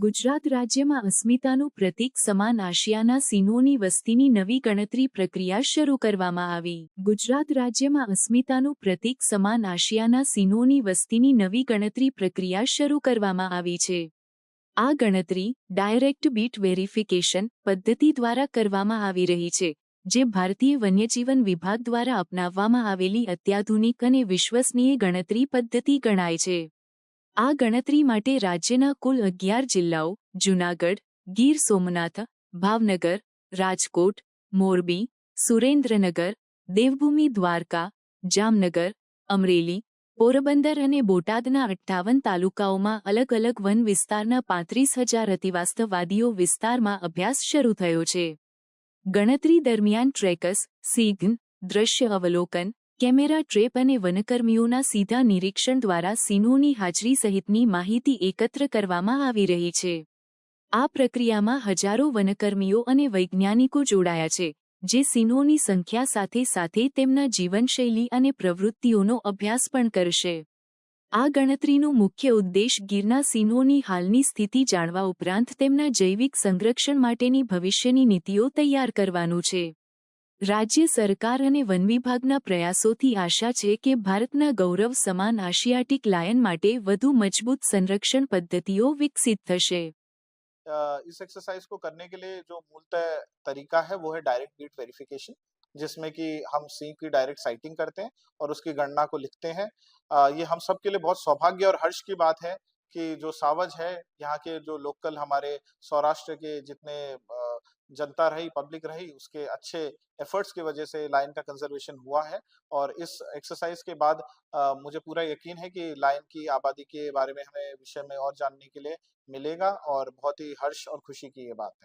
ગુજરાત રાજ્યમાં અસ્મિતાનું પ્રતીક સમાન આશિયાના સિંહોની વસ્તીની નવી ગણતરી પ્રક્રિયા શરૂ કરવામાં આવી. ગુજરાત રાજ્યમાં અસ્મિતાનું પ્રતીક સમાન આશિયાના સિંહોની વસ્તીની નવી ગણતરી પ્રક્રિયા શરૂ કરવામાં આવી છે. આ ગણતરી ડાયરેક્ટ બીટ વેરિફિકેશન પદ્ધતિ દ્વારા કરવામાં આવી રહી છે, જે ભારતીય વન્યજીવન વિભાગ દ્વારા અપનાવવામાં આવેલી અત્યાધુનિક અને વિશ્વસનીય ગણતરી પદ્ધતિ ગણાય છે. આ ગણતરી માટે રાજ્યના કુલ 11 જિલ્લાઓ જૂનાગઢ, ગીર સોમનાથ, ભાવનગર, રાજકોટ, મોરબી, સુરેન્દ્રનગર, દેવભૂમિ દ્વારકા, જામનગર, અમરેલી, પોરબંદર અને બોટાદના 58 તાલુકાઓમાં અલગ અલગ વન વિસ્તારના 35,000 અતિવાસ્તવાદીઓ વિસ્તારમાં અભ્યાસ શરૂ થયો છે. ગણતરી દરમિયાન ટ્રેકર્સ, સિગ્ન, દ્રશ્ય અવલોકન, કેમેરા ટ્રેપ અને વનકર્મીઓના સીધા નિરીક્ષણ દ્વારા સિંહોની હાજરી સહિતની માહિતી એકત્ર કરવામાં આવી રહી છે. આ પ્રક્રિયામાં હજારો વનકર્મીઓ અને વૈજ્ઞાનિકો જોડાયા છે, જે સિંહોની સંખ્યા સાથે સાથે તેમના જીવનશૈલી અને પ્રવૃત્તિઓનો અભ્યાસ પણ કરશે. આ ગણતરીનો મુખ્ય ઉદ્દેશ ગીરના સિંહોની હાલની સ્થિતિ જાણવા ઉપરાંત તેમના જૈવિક સંરક્ષણ માટેની ભવિષ્યની નીતિઓ તૈયાર કરવાનું છે. રાજ્ય સરકાર અને વન વિભાગના પ્રયાસોથી આશા છે કે ભારતના ગૌરવ સમાન આશિયાટિક લાયન માટે વધુ મજબૂત સંરક્ષણ પદ્ધતિઓ વિકસિત થશે. इस एक्सरसाइज को करने के लिए जो मूलतः तरीका है वो है डायरेक्ट बीट वेरिफिकेशन, जिसमें कि हम सिंह की डायरेक्ट साइटिंग करते हैं और उसकी गणना को लिखते हैं. ये हम सब के लिए बहुत सौभाग्य और हर्ष की बात है कि जो सावज है, यहाँ के जो लोकल हमारे सौराष्ट्र के जितने जनता रही, पब्लिक रही, उसके अच्छे एफर्ट्स की वजह से लायन का कंजर्वेशन हुआ है. और इस एक्सरसाइज के बाद मुझे पूरा यकीन है कि लायन की आबादी के बारे में हमें विषय में और जानने के लिए मिलेगा और बहुत ही हर्ष और खुशी की ये बात है.